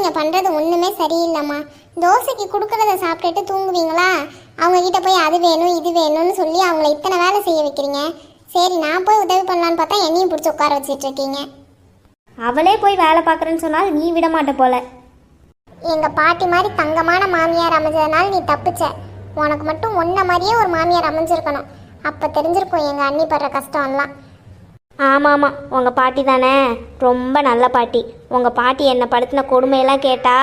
நீங்கள் பண்ணுறது ஒன்றுமே சரியில்லைம்மா. தோசைக்கு கொடுக்குறத சாப்பிட்டுட்டு தூங்குவீங்களா? அவங்கக்கிட்ட போய் அது வேணும் இது வேணும்னு சொல்லி அவங்கள இத்தனை வேலை செய்ய வைக்கிறீங்க. சரி, நான் போய் உதவி பண்ணலான்னு பார்த்தா என்னையும் பிடிச்சி உட்கார வச்சிட்ருக்கீங்க. அவளே போய் வேலை பார்க்குறேன்னு சொன்னால் நீ விட மாட்ட போல. எங்கள் பாட்டி மாதிரி தங்கமான மாமியார் அமைஞ்சதுனால நீ தப்பிச்ச. உனக்கு மட்டும் ஒன்றை மாதிரியே ஒரு மாமியார் அமைஞ்சிருக்கணும். அப்போ தெரிஞ்சிருக்கும் எங்கள் அண்ணி படுற கஷ்டம்லாம். ஆமாம், உங்கள் பாட்டி தானே, ரொம்ப நல்ல பாட்டி. உங்கள் பாட்டி என்னை படுத்தின கொடுமையெல்லாம் கேட்டா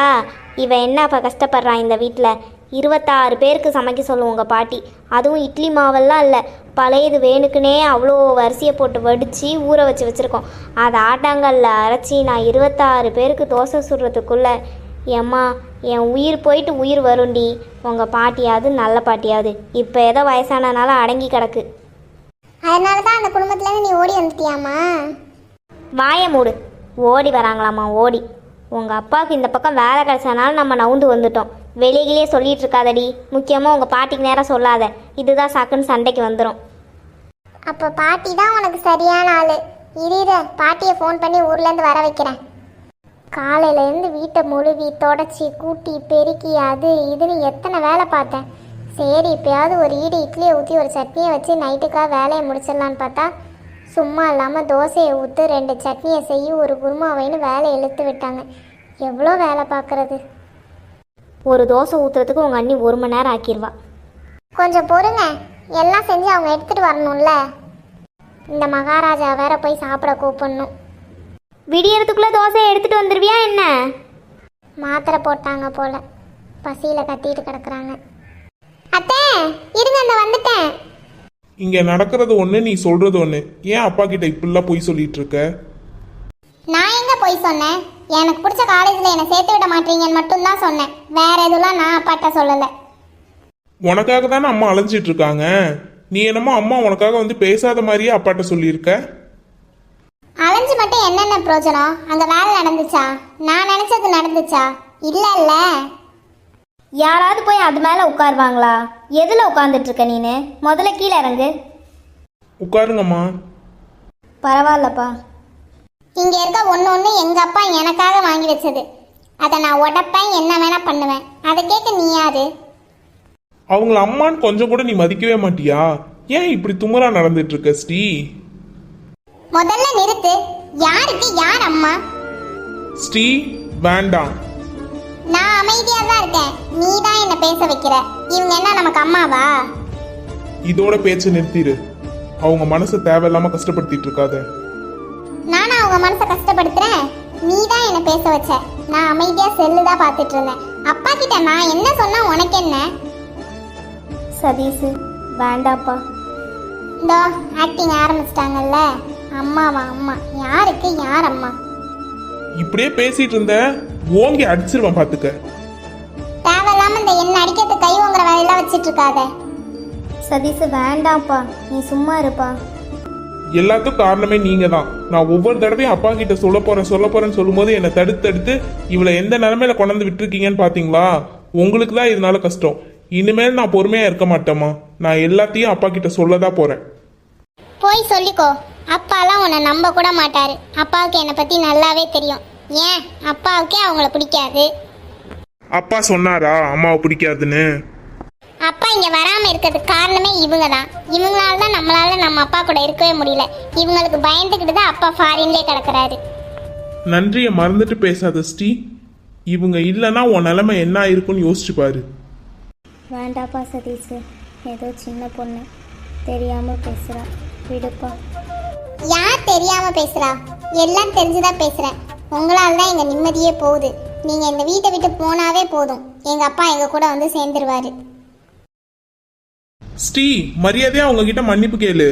இவன் என்ன அப்போ கஷ்டப்படுறான் இந்த வீட்டில். 26 பேருக்கு சமைக்க சொல்லும் உங்கள் பாட்டி. அதுவும் இட்லி மாவெல்லாம் இல்லை, பழையது வேணுக்குனே அவ்வளோ வரிசையை போட்டு வடித்து ஊற வச்சுருக்கோம். அதை ஆட்டாங்கல்ல அரைச்சி நான் 26 பேருக்கு தோசை சுடுறதுக்குள்ளே ஏம்மா என் உயிர் போயிட்டு உயிர் வருண்டி. உங்கள் பாட்டியாவது நல்ல பாட்டியாவது இப்போ ஏதோ வயசானனால அடங்கி கிடக்கு. அதனால தான் அந்த குடும்பத்துலேருந்து நீ ஓடி வந்துட்டியாம்மா? வாயை மூடு. ஓடி வராங்களாம்மா ஓடி. உங்கள் அப்பாவுக்கு இந்த பக்கம் வேலை கிடைச்சனால நம்ம நவுந்து வந்துட்டோம். வெளியிலேயே சொல்லிகிட்டு இருக்காதடி. முக்கியமாக உங்கள் பாட்டிக்கு நேரம் சொல்லாத. இதுதான் சாக்குன்னு சண்டைக்கு வந்துடும். அப்போ பாட்டி தான் உனக்கு சரியான ஆள். இரு, பாட்டியை ஃபோன் பண்ணி ஊர்லேருந்து வர வைக்கிறேன். காலையிலேருந்து வீட்டை முழுவி தொடச்சி கூட்டி பெருக்கி அது இதுன்னு எத்தனை வேலை பார்த்தேன். சரி, இப்போயாவது ஒரு இட்லியை ஊற்றி ஒரு சட்னியை வச்சு நைட்டுக்காக வேலையை முடிச்சிடலான்னு பார்த்தா சும்மா இல்லாமல் தோசையை ஊற்று 2 சட்னியை செய்ய ஒரு குருமாவைன்னு வேலையை இழுத்து விட்டாங்க. எவ்வளோ வேலை பார்க்குறது. ஒரு தோசை ஊற்றுறதுக்கு உங்கள் அண்ணி 1 மணி நேரம் ஆக்கிடுவா. கொஞ்சம் பொறுங்க, எல்லாம் செஞ்சு அவங்க எடுத்துகிட்டு வரணும்ல. இந்த மகாராஜா வேற போய் சாப்பிட கூப்பிடணும். விடியறதுக்குள்ளே தோசையை எடுத்துகிட்டு வந்துடுவியா என்ன? மாத்திரை போட்டாங்க போல், பசியில் கத்திட்டு கிடக்குறாங்க. அத்தை இருங்க, அந்த வந்துட்டேன். இங்க நடக்கிறது ஒண்ணு, நீ சொல்றது ஒண்ணு. ஏன் அப்பா கிட்ட இப்படிலாம் போய் சொல்லிட்டு இருக்க? நான் எங்க போய் சொன்னேன்? எனக்கு பிடிச்ச காலேஜில் என்னை சேர்த்து விட மாட்டீங்கன்னு மட்டும்தான் சொன்னேன். வேற எதுவும் நான் அப்பாட்ட சொல்லலை. உனக்காக தானே அம்மா அலைஞ்சிட்டு இருக்காங்க. நீ என்னமோ அம்மா உனக்காக வந்து பேசாத மாதிரியே அப்பாட்ட சொல்லியிருக்க. அலைஞ்சு மட்டும் என்னென்ன பிரயோஜனம்? அங்கே வேலை நடந்துச்சா? நான் நினச்சது நடந்துச்சா? இல்லை இல்லை. யாராவது போய் அது மேலே உட்காருவாங்களா? எதில் உட்காந்துட்ருக்க நீனு? முதல்ல கீழே இறங்கு. உட்காருங்கம்மா. பரவாயில்லப்பா. இங்கே இருக்க ஒன்று எங்கள் அப்பா எனக்காக வாங்கி வச்சது. அதை நான் உடப்பேன், என்ன வேணா பண்ணுவேன். அதை கேட்க நீ யாரு? அவங்கள அம்மான்னு கொஞ்சம் கூட நீ மதிக்கவே மாட்டியா? ஏன் இப்படி துமுறா நடந்துட்டு இருக்க ஸ்ரீ? முதல்ல நிறுத்து. யாருக்கு யார் அம்மா? ஸ்ரீ வேண்டாம். நான் அமைதியா தான் இருக்கேன். நீ தான் என்ன பேச வைக்கிற. இவங்க என்ன நமக்கு அம்மாவா? இதோட பேச்சை நிறுத்திடு. அவங்க மனசை தேவையில்லாம கஷ்டப்படுத்திட்டு இருக்காத. நானும் அவங்க மனசை கஷ்டப்படுத்துறேன்? நீ தான் என்ன பேச வச்ச. நான் அமைதியா செல்லு தான் பார்த்துட்டு இருந்தேன். அப்பா கிட்ட நான் என்ன சொன்னா உனக்கு என்ன? சதீஷ் வேண்டாப்பா. இதோ ஆக்டிங் ஆரம்பிச்சிட்டாங்கல்ல. அம்மாவா அம்மா? யாருக்கு யார் அம்மா? இப்படியே பேசிட்டு இருந்த ஓங்கி அடிச்சிருவேன் பாத்துக்க. தேவையில்லாம இந்த என்ன அடிக்கிறது கை வாங்குற வேலையெல்லாம் வச்சிட்டு இருக்காத. சதீஷ் வேண்டாம்ப்பா, நீ சும்மா இருப்பா. எல்லாத்துக்கும் காரணமே நீங்க தான். நான் ஒவ்வொரு தடவையும் அப்பா கிட்ட சொல்ல போறேன்னு சொல்லும்போது என்னை தடுத்து இவளை எந்த நிலைமையில கொண்டாந்து விட்டுருக்கீங்கன்னு பாத்தீங்களா? உங்களுக்கு தான் இதனால கஷ்டம். இனிமேல் நான் பொறுமையா இருக்க மாட்டேம்மா. நான் எல்லாத்தையும் அப்பா கிட்ட சொல்லதான் போறேன். போய் சொல்லிக்கோ. அப்பாலாம் உன்னை நம்ப கூட மாட்டாரு. அப்பாவுக்கு என்னை பத்தி நல்லாவே தெரியும். ஏன் அப்பாவுக்கே அவங்கள பிடிக்காது. அப்பா சொன்னாரா அம்மாவை பிடிக்காதுன்னு? அப்பா இங்க வராம இருக்கிறதுக்கு காரணமே இவங்க தான். இவங்களால தான் நம்மளால நம்ம அப்பா கூட இருக்கவே முடியல. இவங்களுக்கு பயந்துக்கிட்டு தான் அப்பா ஃபாரின்லேயே கிடக்குறாரு. நன்றியை மறந்துட்டு பேசாத ஸ்ரீ. இவங்க இல்லைன்னா உன் நிலைமை என்ன ஆயிருக்குன்னு யோசிச்சு பாரு. வேண்டாப்பா சதீஷ், ஏதோ சின்ன பொண்ணு தெரியாம பேசுறா, விடுப்பா. யார் தெரியாம பேசுறா? எல்லாம் தெரிஞ்சுதான் பேசுறேன். உங்களால தான் எங்க நிம்மதியே போகுது. நீங்க இந்த வீட்டை விட்டு போனாவே போதும். எங்க அப்பா எங்க கூட வந்து சேர்ந்துருவாரு. ஸ்ரீ மரியாதையா அவங்க கிட்ட மன்னிப்பு கேளு.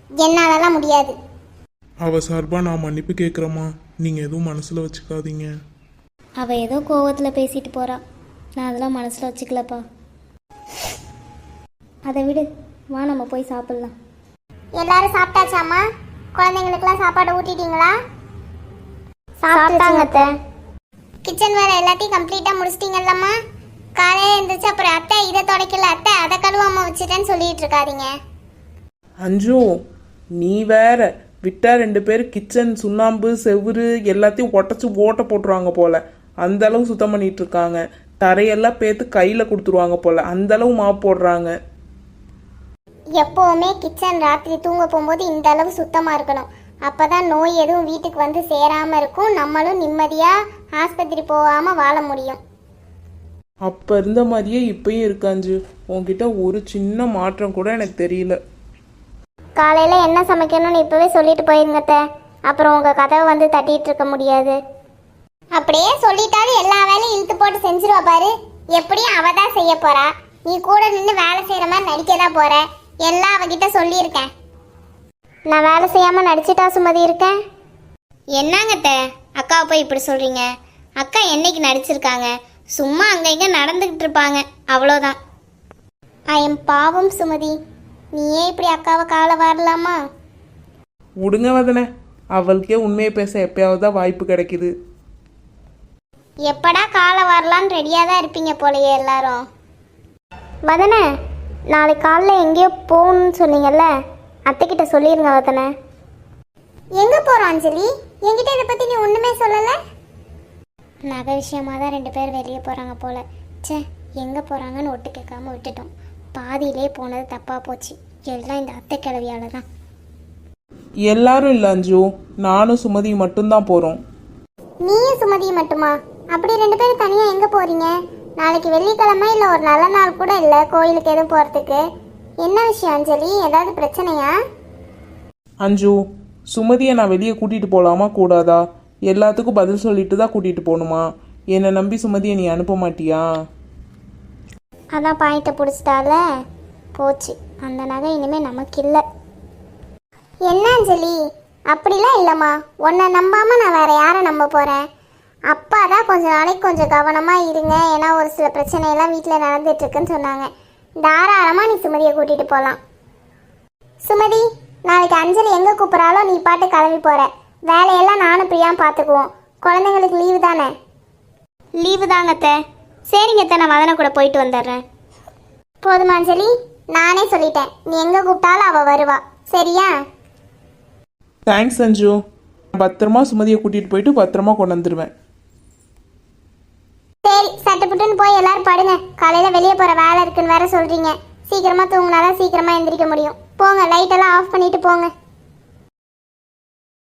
என்னாலலாம் முடியாது. அவ சார்பா நான் மன்னிப்பு கேட்குறேம்மா. நீங்க எதுவும் மனசுல வச்சுக்காதீங்க. அவ ஏதோ கோவத்தில் பேசிட்டு போறா. நான் அதெல்லாம் மனசில் வச்சுக்கலப்பா. அதை விடு, வா நம்ம போய் சாப்பிட்லாம். எல்லாரும் சாப்பிட்டாச்சாமா? குழந்தைங்களுக்குலாம் சாப்பாடு ஊட்டிட்டீங்களா? சாப்பிட்டாங்க அத்தை. கிச்சன் வேலை எல்லாத்தையும் கம்ப்ளீட்டாக முடிச்சிட்டிங்கல்லம்மா? காலையில் எழுந்திரிச்சு அப்புறம் அத்தை இதை துடைக்கல, அத்தை அதை கழுவாமல் வச்சுட்டேன்னு சொல்லிட்டு இருக்காதீங்க. அஞ்சு, நீ வேற விட்டா 2 பேர் கிச்சன் சுண்ணாம்பு செவுரு எல்லாத்தையும் உடச்சி ஓட்ட போட்டுருவாங்க போல, அந்த அளவு சுத்தம் பண்ணிட்டு இருக்காங்க. தரையெல்லாம் பேத்து கையில கொடுத்துருவாங்க போல, அந்த அளவு மாப் போடுறாங்க. எப்போவுமே கிச்சன் ராத்திரி தூங்க போகும்போது இந்த அளவு சுத்தமாக இருக்கணும். அப்பதான் நோய் எதுவும் வீட்டுக்கு வந்து சேராமல் இருக்கும், நம்மளும் நிம்மதியாக ஆஸ்பத்திரி போகாமல் வாழ முடியும். அப்ப இருந்த மாதிரியே இப்பயும் இருக்காஞ்சு. உன்கிட்ட ஒரு சின்ன மாற்றம் கூட எனக்கு தெரியல. காலையில் என்ன சமைக்கணும்னு இப்போவே சொல்லிட்டு போயிருங்கத்த, அப்புறம் உங்கள் கதவை வந்து தட்டிட்டு இருக்க முடியாது. அப்படியே சொல்லிட்டாலும் எல்லா வேலையும் இழுத்து போட்டு செஞ்சிருவா பாரு. எப்படியும் அவ தான் செய்ய போறா, நீ கூட நின்று வேலை செய்கிற மாதிரி நடிக்க தான் போற. எல்லாம் அவகிட்ட சொல்லியிருக்கேன். நான் வேலை செய்யாமல் நடிச்சிட்டா சுமதி இருக்கேன். என்னங்கத்த அக்காவை போய் இப்படி சொல்கிறீங்க? அக்கா என்னைக்கு நடிச்சிருக்காங்க? சும்மா அங்கே இங்கே நடந்துக்கிட்டு இருப்பாங்க, அவ்வளோதான். ஐயம் பாவம் சுமதி, நீயே இப்படி அக்காவை காலை வாரலாமா? விடுங்க வதனே, அவளுக்கே உண்மையை பேச எப்பயாவது தான் வாய்ப்பு கிடைக்குது. எப்படா காலை வரலான்னு ரெடியாக தான் இருப்பீங்க போலயே எல்லாரும். வதனே, நாளைக்கு காலைல எங்கேயோ போகணும்னு சொன்னீங்கல்ல, அத்தைக்கிட்ட சொல்லிடுங்க வதனே. எங்கே போகிறோம் அஞ்சலி? என்கிட்ட இதை பற்றி நீ ஒன்றுமே சொல்லலை. நகை விஷயமாக தான் 2 பேர் வெளியே போகிறாங்க போல. ச்சே, எங்கே போகிறாங்கன்னு ஒட்டு கேட்காம விட்டுட்டோம். பாதியிலே போனது தப்பாக போச்சு. எல்லாம் இந்த அத்தை கிழவியால் தான். எல்லாரும் இல்லை அஞ்சு, நானும் சுமதி மட்டும்தான் போறோம். நீயும் சுமதி மட்டுமா? அப்படி 2 பேரும் தனியாக எங்கே போகிறீங்க? நாளைக்கு வெள்ளிக்கிழமை இல்லை, ஒரு நல்ல நாள் கூட இல்லை கோயிலுக்கு எதுவும் போகிறதுக்கு. என்ன விஷயம் அஞ்சலி, ஏதாவது பிரச்சனையா? அஞ்சு, சுமதியை நான் வெளியே கூட்டிட்டு போலாமா கூடாதா? எல்லாத்துக்கும் பதில் சொல்லிட்டு தான் கூட்டிட்டு போகணுமா? என்னை நம்பி சுமதியை நீ அனுப்ப மாட்டியா? அதான் பாயிண்ட்டை பிடிச்சிட்டால, போச்சு. அந்த நகை இனிமேல் நமக்கு இல்லை. என்ன அஞ்சலி, அப்படிலாம் இல்லைம்மா. உன்னை நம்பாமல் நான் வேற யாரை நம்ப போகிறேன்? அப்பா தான் கொஞ்ச நாளைக்கு கொஞ்சம் கவனமாக இருங்க, ஏன்னா ஒரு சில பிரச்சனையெல்லாம் வீட்டில் நடந்துட்டுருக்குன்னு சொன்னாங்க. தாராளமாக நீ சுமதியை கூட்டிகிட்டு போகலாம். சுமதி, நாளைக்கு அஞ்சலி எங்கே கூப்பிட்றாலோ நீ பாட்டு கிளம்பி போகிற. வேலையெல்லாம் நானும் பிரியாம பார்த்துக்குவோம். குழந்தைங்களுக்கு லீவு தானே? லீவு தாங்கத்த. சரிங்கத்த, நான் மதனை கூட போயிட்டு வந்துடுறேன். போதுமா அஞ்சலி? நானே சொல்லிட்டேன், நீ எங்கே கூப்பிட்டாலும் அவள் வருவா, சரியா? தேங்க்ஸ் அஞ்சு. பத்திரமா சுமதியை கூட்டிட்டு போயிட்டு பத்திரமா கொண்டு வந்துடுவேன். சரி, சட்டுப்புட்டுன்னு போய் எல்லாரும் படுங்க. காலையில் வெளியே போகிற வேலை இருக்குன்னு வேற சொல்கிறீங்க. சீக்கிரமாக தூங்கினாதான் சீக்கிரமாக எந்திரிக்க முடியும். போங்க, லைட்டெல்லாம் ஆஃப் பண்ணிட்டு போங்க.